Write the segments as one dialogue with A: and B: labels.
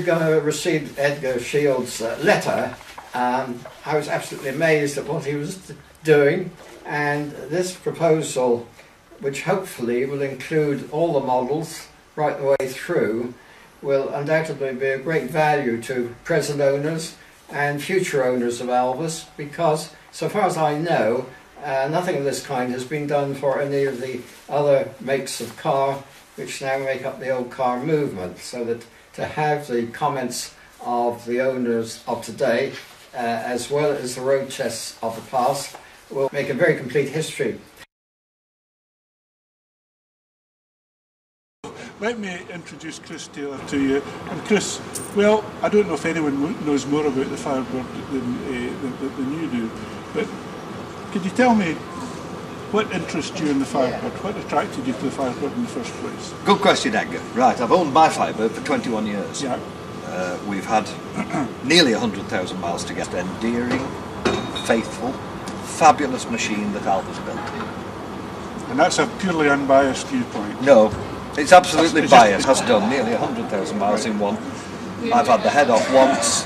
A: received Edgar Shield's letter, I was absolutely amazed at what he was doing, and this proposal, which hopefully will include all the models right the way through, will undoubtedly be of great value to present owners and future owners of Alvis, because so far as I know, nothing of this kind has been done for any of the other makes of car which now make up the old car movement, so that to have the comments of the owners of today as well as the road tests of the past will make a very complete history.
B: Let me introduce Chris Taylor to you. And Chris, well, I don't know if anyone knows more about the Firebird than you do, but could you tell me what interested you in the Firebird? What attracted you to the Firebird in the first place?
C: Good question, Edgar. Right, I've owned my Firebird for 21 years.
B: Yeah.
C: We've had nearly 100,000 miles to get. Endearing, faithful, fabulous machine that Alvis built.
B: And that's a purely unbiased viewpoint.
C: No, it's absolutely biased. Has done nearly 100,000 miles in one. I've had the head off once,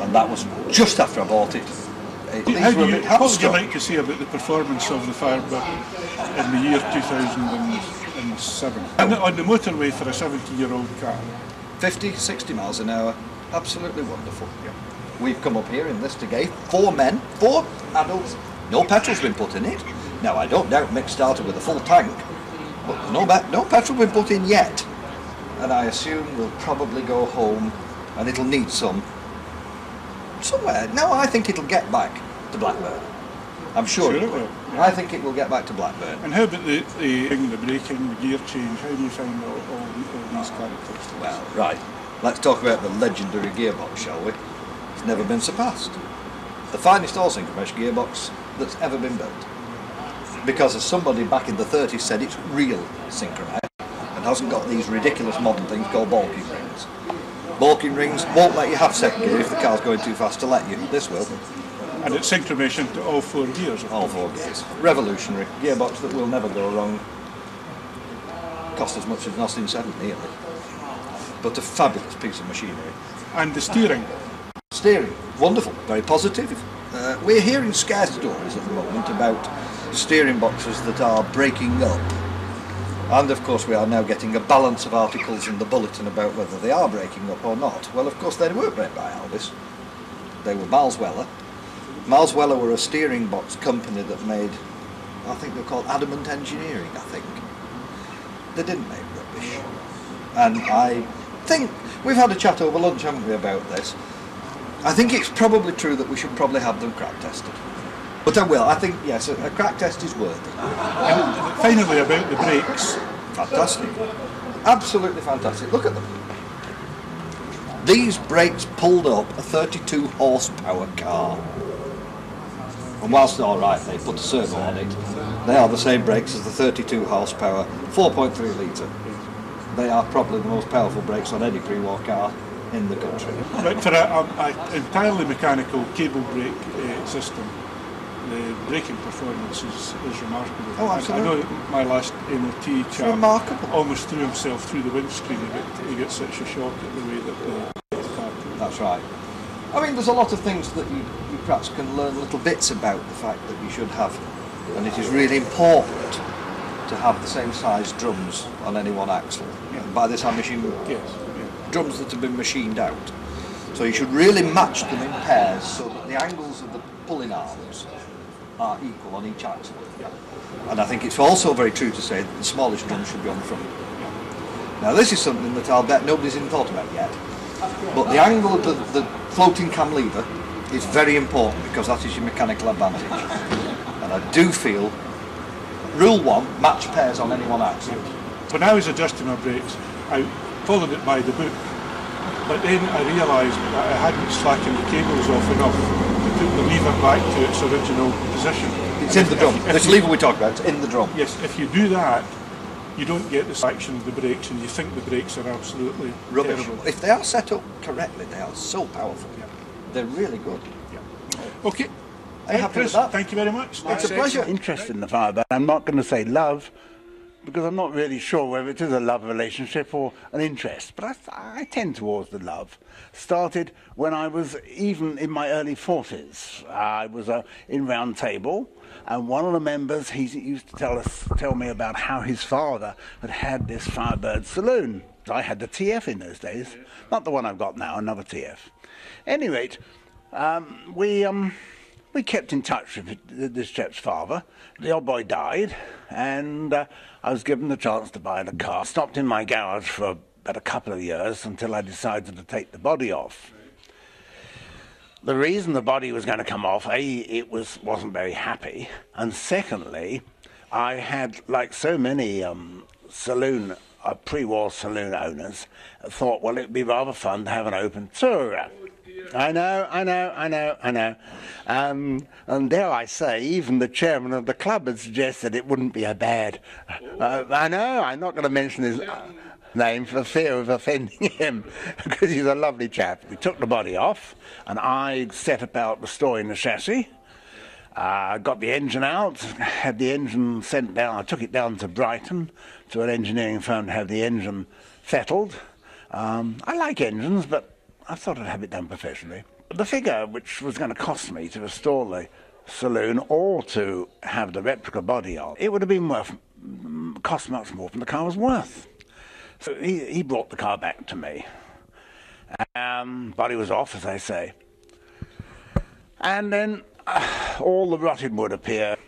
C: and that was just after I bought it.
B: What would you like to say about the performance of the Firebird in the year 2007? On the motorway for a 70-year-old car?
C: 50, 60 miles an hour, absolutely wonderful. Yeah. We've come up here in this today, 4 men, 4 adults, no petrol's been put in it. Now I don't doubt Mick started with a full tank, but no petrol been put in yet. And I assume we'll probably go home and it'll need somewhere. No, I think it'll get back to Blackburn. I'm sure it will. Yeah. I think it will get back to Blackburn.
B: And how about the braking, the gear change? How do you find all these characteristics?
C: Well, right. Let's talk about the legendary gearbox, shall we? It's never been surpassed. The finest all-synchronous gearbox that's ever been built. Because as somebody back in the 30s said, it's real synchronized and hasn't got these ridiculous modern things called balking rings. Balking rings won't let you have second gear if the car's going too fast to let you. This will.
B: And it's synchronization to all 4 gears.
C: All 4 gears. Revolutionary. Gearbox that will never go wrong. Cost as much as an Austin 7 nearly. But a fabulous piece of machinery.
B: And the steering?
C: Steering. Wonderful. Very positive. We're hearing scare stories at the moment about steering boxes that are breaking up. And of course we are now getting a balance of articles in the bulletin about whether they are breaking up or not. Well, of course they weren't made by Alvis. They were Miles Weller. Miles Weller were a steering box company that made, I think they were called Adamant Engineering, I think. They didn't make rubbish. And I think, we've had a chat over lunch, haven't we, about this. I think it's probably true that we should probably have them crack tested. But I will, I think, yes, a crack test is worthy.
B: And finally, about the brakes.
C: Fantastic. Absolutely fantastic. Look at them. These brakes pulled up a 32 horsepower ar. And whilst they're alright, they put a servo on it, they are the same brakes as the 32 horsepower 4.3 litre. They are probably the most powerful brakes on any pre-war car in the country.
B: But for an entirely mechanical cable brake system, the braking performance is remarkable.
C: Oh, absolutely.
B: I know my last MOT chap
C: remarkable.
B: Almost threw himself through the windscreen. He got such a shock at the way that the car.
C: That's right. I mean, there's a lot of things that you perhaps can learn little bits about the fact that you should have, and it is really important to have the same size drums on any one axle. Yeah. And by this I mean drums that have been machined out. So you should really match them in pairs so that the angles of the pulling arms are equal on each axle. Yeah. And I think it's also very true to say that the smallest drum should be on the front. Yeah. Now this is something that I'll bet nobody's even thought about yet. But the angle of the floating cam lever is very important because that is your mechanical advantage. And I do feel, rule 1, match pairs on any one axle.
B: When I was adjusting my brakes, I followed it by the book, but then I realised that I hadn't slackened the cables off enough to put the lever back to its original position.
C: It's in the drum. This lever we talked about, it's in the drum.
B: Yes, if you do that, you don't get the action of the brakes, and you think the brakes are absolutely
C: rubbish.
B: Terrible.
C: If they are set up correctly, they are so powerful. Yeah. They're really good.
B: Yeah. Okay.
C: Are you happy
B: Chris,
C: with that?
B: thank you very much.
C: It's a pleasure.
D: Interest in the Firebird. I'm not going to say love, because I'm not really sure whether it is a love relationship or an interest, but I tend towards the love. Started when I was even in my early 40s. I was in round table, and one of the members, he used to tell me about how his father had this Firebird saloon. I had the TF in those days, not the one I've got now, another TF. At any rate, we kept in touch with this chap's father. The old boy died, and I was given the chance to buy the car. Stopped in my garage for about a couple of years until I decided to take the body off. The reason the body was going to come off, A, it wasn't very happy, and secondly, I had, like so many pre-war saloon owners, thought, well, it'd be rather fun to have an open tour. I know. And dare I say, even the chairman of the club had suggested it wouldn't be a bad. I know, I'm not going to mention his name for fear of offending him, because he's a lovely chap. We took the body off, and I set about restoring the chassis. Got the engine out, had the engine sent down. I took it down to Brighton to an engineering firm to have the engine fettled. I like engines, but I thought I'd have it done professionally. The figure which was going to cost me to restore the saloon or to have the replica body on, it would have been cost much more than the car was worth. So he brought the car back to me. Body was off, as I say. And then all the rotted wood appeared.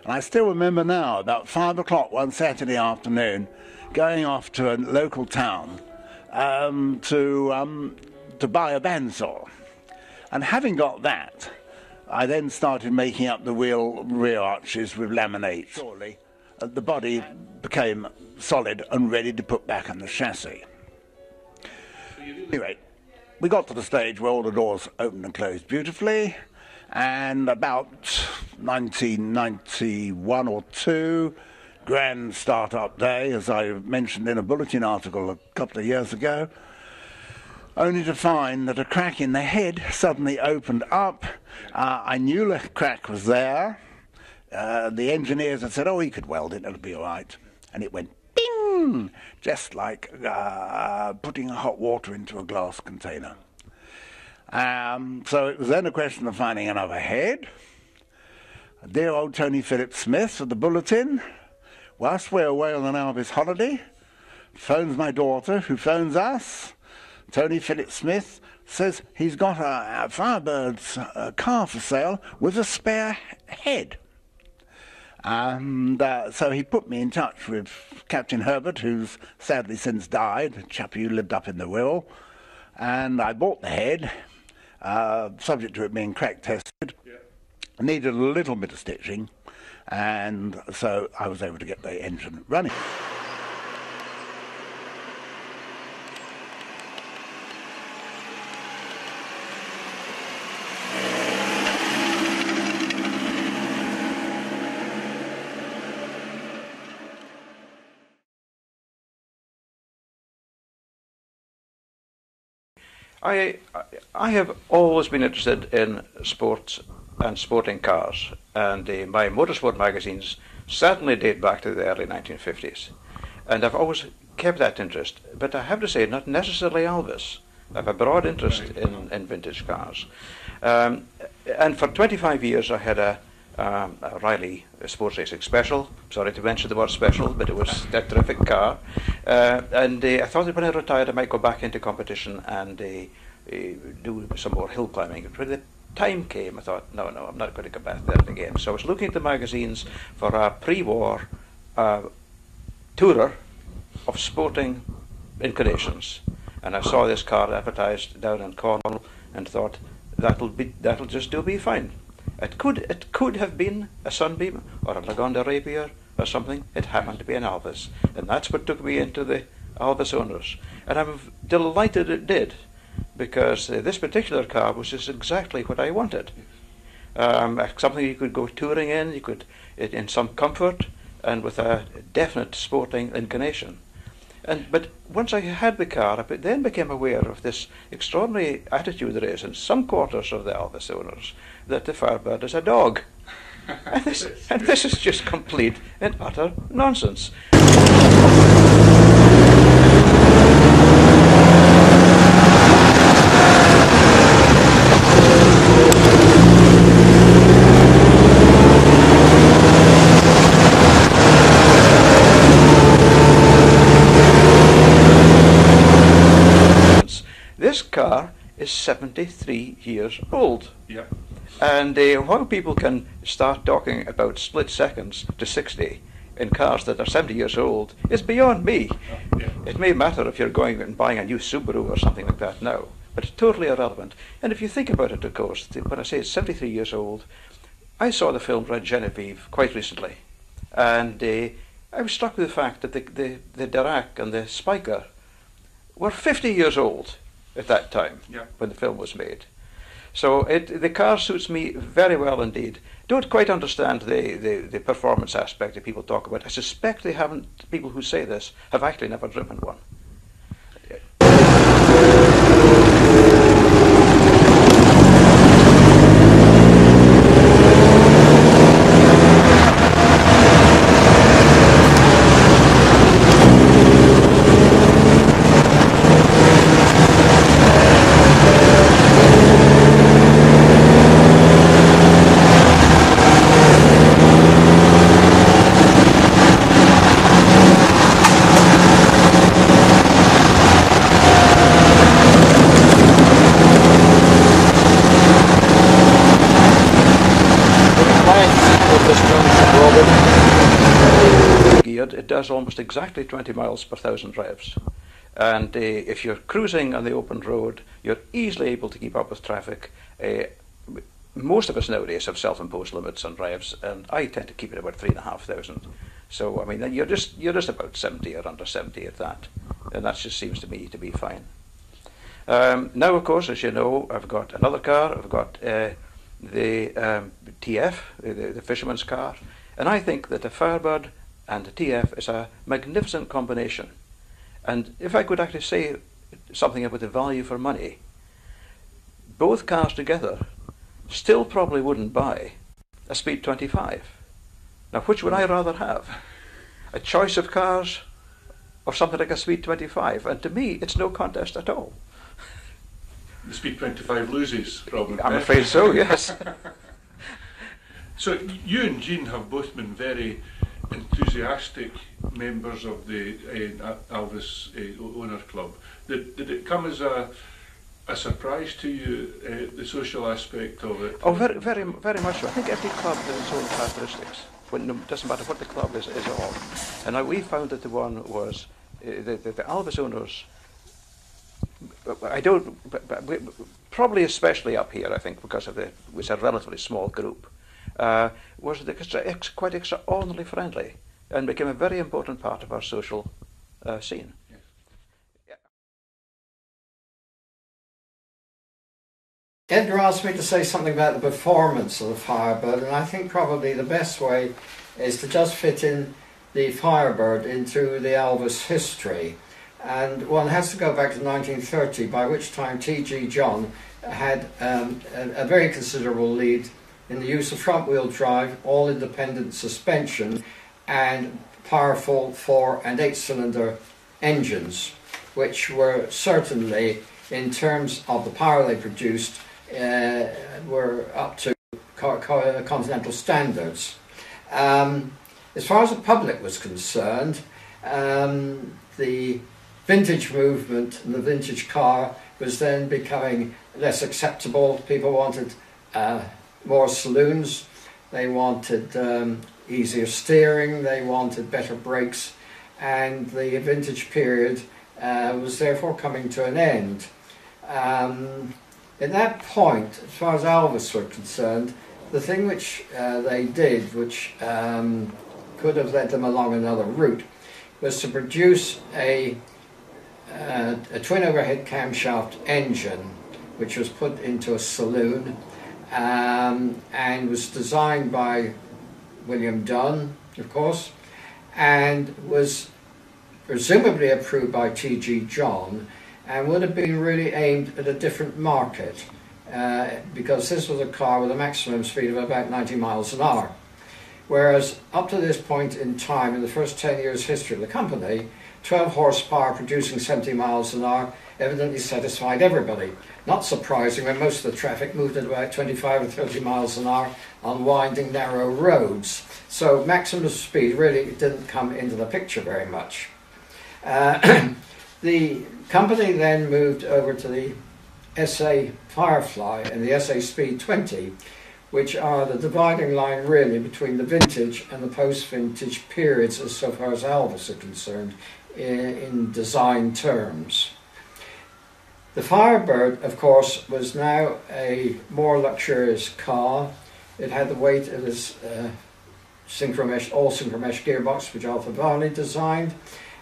D: And I still remember now, about 5 o'clock one Saturday afternoon, going off to a local town to buy a bandsaw. And having got that, I then started making up the rear arches with laminate. Shortly, the body became solid and ready to put back on the chassis. Anyway, we got to the stage where all the doors opened and closed beautifully, and about 1991 or 2, grand start-up day, as I mentioned in a bulletin article a couple of years ago, only to find that a crack in the head suddenly opened up. I knew the crack was there. The engineers had said, oh, he could weld it, it'll be all right. And it went bing, just like putting hot water into a glass container. So it was then a question of finding another head. Dear old Tony Phillips Smith of the bulletin, whilst we're away on an Alvis holiday, phones my daughter, who phones us. Tony Phillips Smith says he's got a Firebird's car for sale with a spare head. And so he put me in touch with Captain Herbert, who's sadly since died, a chap who lived up in the Wirral, and I bought the head, subject to it being crack tested. I needed a little bit of stitching, and so I was able to get the engine running.
E: I have always been interested in sports and sporting cars, and my motorsport magazines certainly date back to the early 1950s, and I've always kept that interest, but I have to say not necessarily Alvis. I have a broad interest in vintage cars, and for 25 years I had a Riley sports racing special. Sorry to mention the word special, but it was a terrific car. And I thought that when I retired I might go back into competition and do some more hill climbing. But when the time came I thought, no, I'm not going to go back there again. So I was looking at the magazines for a pre-war tourer of sporting inclinations. And I saw this car advertised down in Cornwall and thought, that'll just do me fine. It could have been a Sunbeam or a Lagonda Rapier or something. It happened to be an Alvis, and that's what took me into the Alvis owners. And I'm delighted it did, because this particular car was just exactly what I wanted. Something you could go touring in, you could in some comfort and with a definite sporting inclination. But once I had the car, I then became aware of this extraordinary attitude there is in some quarters of the Alvis owners, that the Firebird is a dog. And this is just complete and utter nonsense. This car is 73 years old.
B: Yeah.
E: And how people can start talking about split seconds to 60 in cars that are 70 years old is beyond me.
B: Yeah.
E: It may matter if you're going and buying a new Subaru or something like that now, but it's totally irrelevant. And if you think about it, of course, when I say it's 73 years old, I saw the film Red Genevieve quite recently, and I was struck with the fact that the Dirac and the Spiker were 50 years old at that time,
B: yeah,
E: when the film was made. So the car suits me very well indeed. Don't quite understand the performance aspect that people talk about. I suspect they haven't, people who say this, have actually never driven one. It does almost exactly 20 miles per thousand revs, and if you're cruising on the open road, you're easily able to keep up with traffic. Most of us nowadays have self-imposed limits on revs, and I tend to keep it about 3,500. So I mean, you're just about 70 or under 70 at that, and that just seems to me to be fine. Now, of course, as you know, I've got another car. I've got the TF, the fisherman's car, and I think that the Firebird and the TF is a magnificent combination. And if I could actually say something about the value for money, both cars together still probably wouldn't buy a Speed 25. Now, which would I rather have? A choice of cars or something like a Speed 25? And to me, it's no contest at all.
B: The Speed 25 loses, probably.
E: I'm afraid so, yes.
B: So you and Jean have both been very enthusiastic members of the Alvis Owner Club. Did it come as a surprise to you, the social aspect of it?
E: Oh, very, very, very much so. I think every club has its own characteristics. It doesn't matter what the club is all. And we found that the one was the Alvis owners. Probably especially up here, I think, because it was a relatively small group. Was quite extraordinarily friendly and became a very important part of our social scene.
B: Yes.
E: Yeah.
A: Edgar asked me to say something about the performance of the Firebird, and I think probably the best way is to just fit in the Firebird into the Alvis history. And one has to go back to 1930, by which time T.G. John had a very considerable lead in the use of front-wheel drive, all-independent suspension, and powerful 4- and 8-cylinder engines, which were certainly, in terms of the power they produced, were up to continental standards. As far as the public was concerned, the vintage movement and the vintage car was then becoming less acceptable. People wanted more saloons, they wanted easier steering, they wanted better brakes, and the vintage period was therefore coming to an end. At that point, as far as Alvis were concerned, the thing which they did, which could have led them along another route, was to produce a twin overhead camshaft engine, which was put into a saloon and was designed by William Dunn, of course, and was presumably approved by T.G. John, and would have been really aimed at a different market, because this was a car with a maximum speed of about 90 miles an hour. whereas up to this point in time, in the first 10 years history of the company, 12 horsepower producing 70 miles an hour evidently satisfied everybody. Not surprising when most of the traffic moved at about 25 or 30 miles an hour on winding, narrow roads. So maximum speed really didn't come into the picture very much. The company then moved over to the SA Firefly and the SA Speed 20, which are the dividing line really between the vintage and the post-vintage periods as so far as Alvis are concerned in design terms. The Firebird, of course, was now a more luxurious car. It had the weight of this all synchromesh gearbox, which Alvis designed,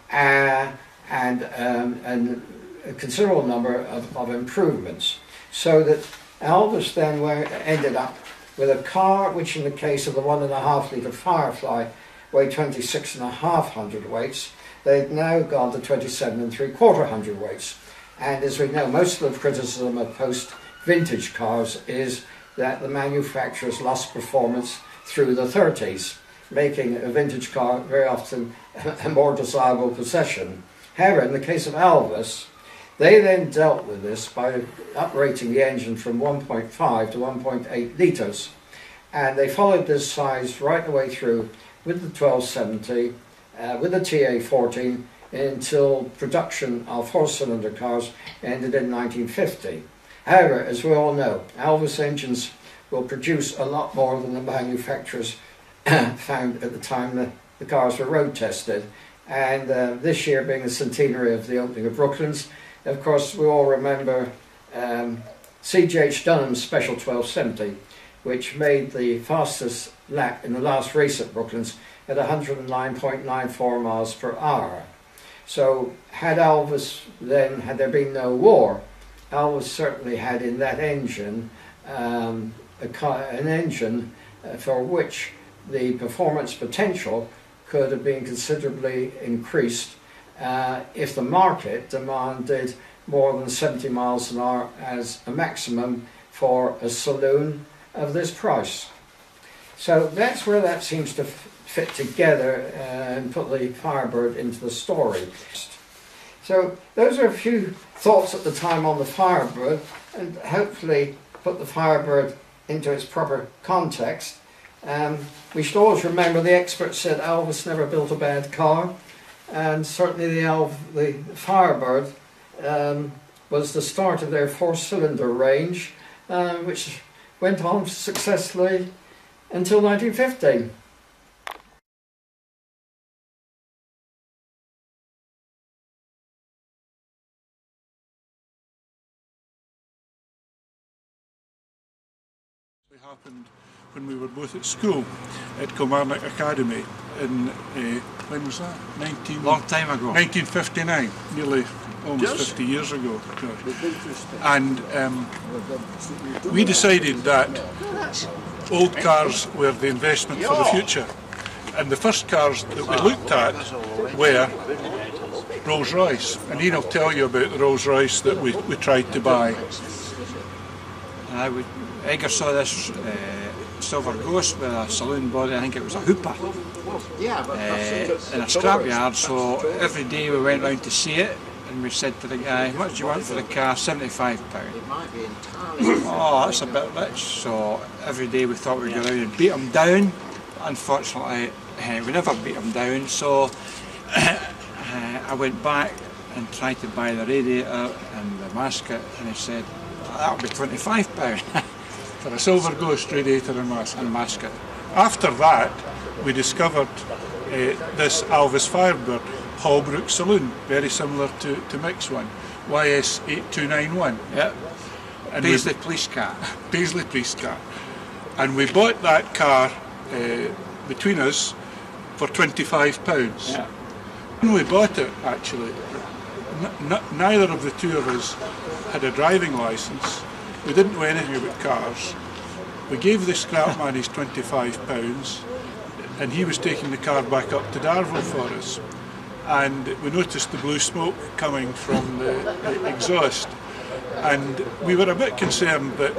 A: and a considerable number of improvements, so that Alvis then ended up with a car which, in the case of the 1.5 litre Firefly, weighed 26.5 hundredweights. They've now gone to 27.75 hundredweights. And as we know, most of the criticism of post-vintage cars is that the manufacturers lost performance through the 30s, making a vintage car very often a more desirable possession. However, in the case of Alvis, they then dealt with this by uprating the engine from 1.5 to 1.8 litres, and they followed this size right the way through with the 1270, with the TA14, until production of four-cylinder cars ended in 1950. However, as we all know, Alvis engines will produce a lot more than the manufacturers found at the time the cars were road tested, and this year being the centenary of the opening of Brooklands, of course we all remember C.J.H. Dunham's Special 1270, which made the fastest lap in the last race at Brooklands at 109.94 miles per hour. So had there been no war, Alvis certainly had in that engine an engine for which the performance potential could have been considerably increased if the market demanded more than 70 miles an hour as a maximum for a saloon of this price. So that's where that seems to fit together and put the Firebird into the story. So those are a few thoughts at the time on the Firebird, and hopefully put the Firebird into its proper context. We should always remember the experts said Alvis never built a bad car, and certainly the Firebird was the start of their four-cylinder range, which went on successfully until 1950.
B: It happened when we were both at school at Kilmarnock Academy in, when was that?
F: Long time ago.
B: 1959, nearly almost 50 years ago. And we decided that old cars were the investment for the future. And the first cars that we looked at were Rolls-Royce. And Ian will tell you about the Rolls-Royce that we tried to buy.
F: Edgar saw this silver ghost with a saloon body. I think it was a Hooper, in a scrapyard. So every day we went round to see it, and we said to the guy, "What do you want for the car?" £75. Oh, that's a bit rich. So every day we thought we'd go around and beat him down. Unfortunately, we never beat him down. So I went back and tried to buy the radiator and the masket, and he said, "That'll be £25."
B: For a silver ghost radiator and masket. After that, we discovered this Alvis Firebird Holbrook saloon, very similar to Mick's one, YS8291.
F: Yep. And Paisley police car.
B: Paisley police car. And we bought that car between us for £25.
F: Yeah.
B: When we bought it, actually, neither of the two of us had a driving licence. We didn't know anything about cars. We gave the scrap man his £25, and he was taking the car back up to Darvel for us. And we noticed the blue smoke coming from the exhaust. And we were a bit concerned that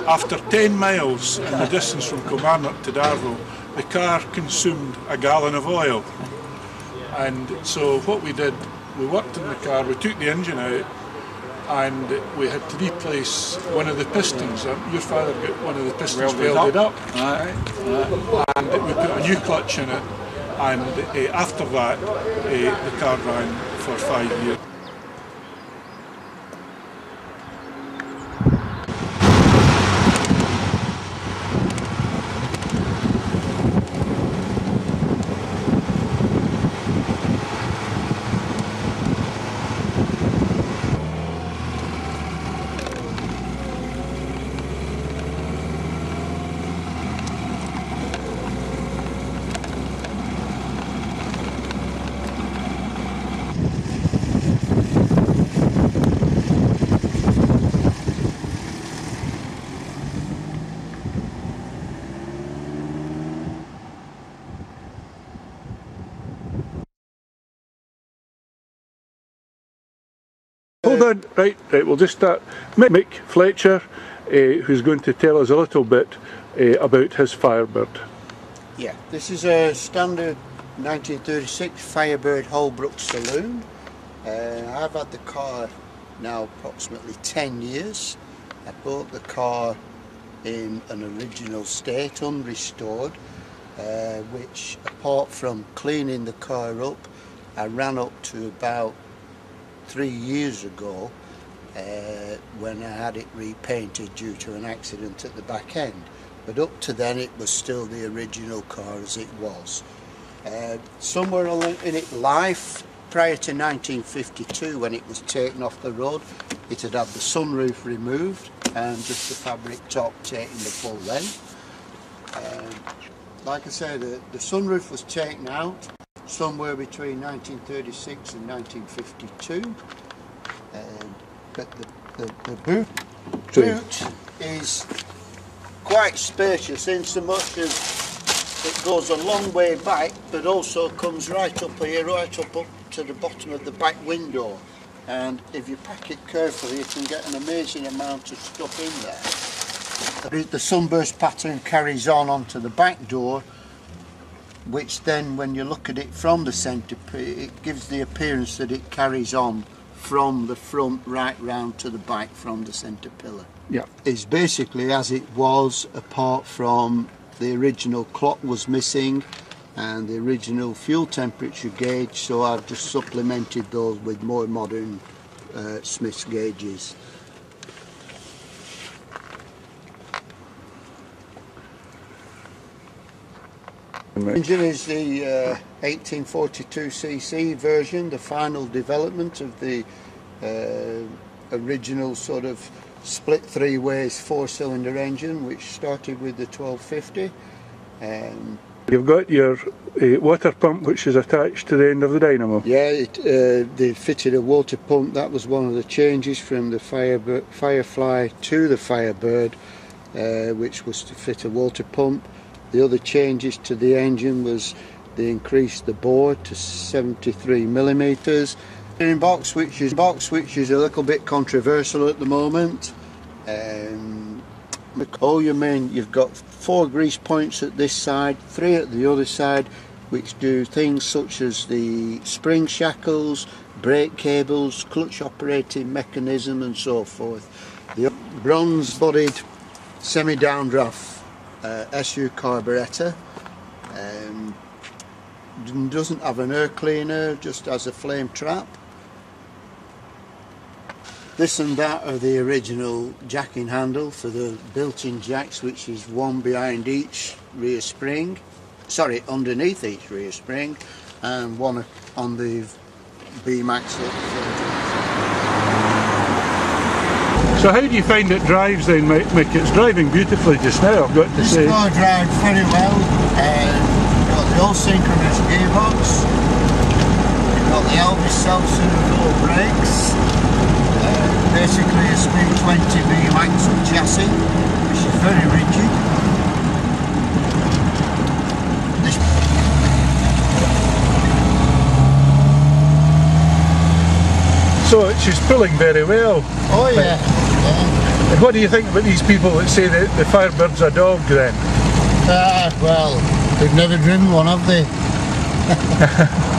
B: after 10 miles in the distance from Kilmarnock to Darvel, the car consumed a gallon of oil. And so what we did, we worked in the car, we took the engine out, and we had to replace one of the pistons. Your father got one of the pistons welded up. And we put a new clutch in it, and after that the car ran for 5 years. Hold on, right, we'll just start. Mick Fletcher, who's going to tell us a little bit about his Firebird.
G: Yeah, this is a standard 1936 Firebird Holbrook saloon. I've had the car now approximately 10 years. I bought the car in an original state, unrestored, which apart from cleaning the car up, I ran up to about 3 years ago when I had it repainted due to an accident at the back end. But up to then it was still the original car as it was. Somewhere in its life, prior to 1952 when it was taken off the road, it had had the sunroof removed and just the fabric top taken the full length. Like I said, the sunroof was taken out somewhere between 1936 and 1952, but the boot is quite spacious in so much as it goes a long way back, but also comes right up here, right up to the bottom of the back window, and if you pack it carefully you can get an amazing amount of stuff in there. The sunburst pattern carries on onto the back door, which then when you look at it from the centre, it gives the appearance that it carries on from the front right round to the back from the centre pillar.
B: Yeah.
G: It's basically as it was, apart from the original clock was missing and the original fuel temperature gauge, so I've just supplemented those with more modern Smith's gauges. The engine is the 1842cc version, the final development of the original sort of split three ways 4-cylinder engine, which started with the 1250.
B: You've got your water pump which is attached to the end of the dynamo.
G: Yeah, they fitted a water pump. That was one of the changes from the Firefly to the Firebird, which was to fit a water pump. The other changes to the engine was they increased the bore to 73mm. Steering box, which is a little bit controversial at the moment. You've got 4 grease points at this side, 3 at the other side, which do things such as the spring shackles, brake cables, clutch operating mechanism and so forth. The bronze bodied semi-downdraft SU carburettor, doesn't have an air cleaner, just has a flame trap. This and that are the original jacking handle for the built-in jacks, which is one behind each rear spring, sorry, underneath each rear spring, and one on the beam axle.
B: So how do you find it drives then, Mick? It's driving beautifully just now, I've got to say.
G: This car drives very well. We've got the all-synchronous gearbox, we've got the Alvis self-servo brakes, basically a speed 20 beam axle chassis, which is very rigid.
B: So she's pulling very well.
G: Oh yeah.
B: And what do you think about these people that say that the Firebird's a dog then?
G: Well, They've never driven one, have they?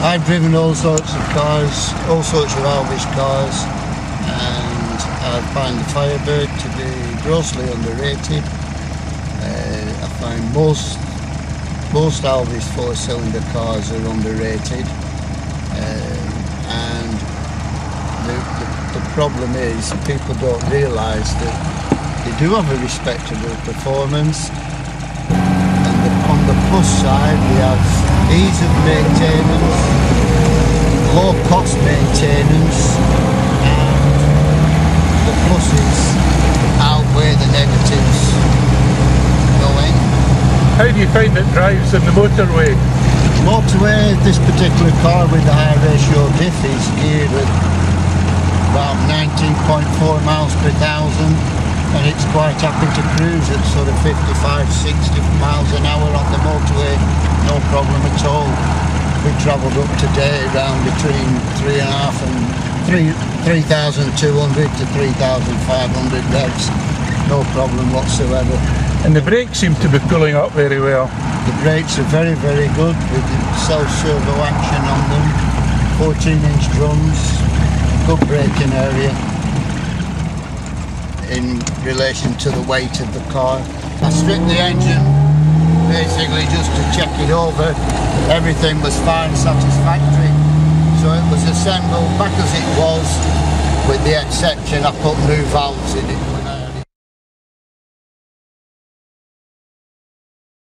G: I've driven all sorts of cars, all sorts of Alvis cars, and I find the Firebird to be grossly underrated. I find most Alvis 4-cylinder cars are underrated, and the problem is people don't realise that they do have a respectable performance. On the plus side, we have ease of maintenance, low cost maintenance, and the pluses outweigh the negatives going.
B: How do you find it drives in the motorway?
G: Motorway, this particular car with the high ratio diff is geared at about 19.4 miles per thousand, and it's quite happy to cruise at sort of 55-60 miles an hour on the motorway, no problem at all. We travelled up today around between 3,200 to 3,500 revs, no problem whatsoever.
B: And the brakes seem to be pulling up very well.
G: The brakes are very, very good with the self-servo action on them, 14-inch drums, good braking area in relation to the weight of the car. I stripped the engine basically just to check it over. Everything was fine, satisfactory. So it was assembled back as it was, with the exception I put new valves in it.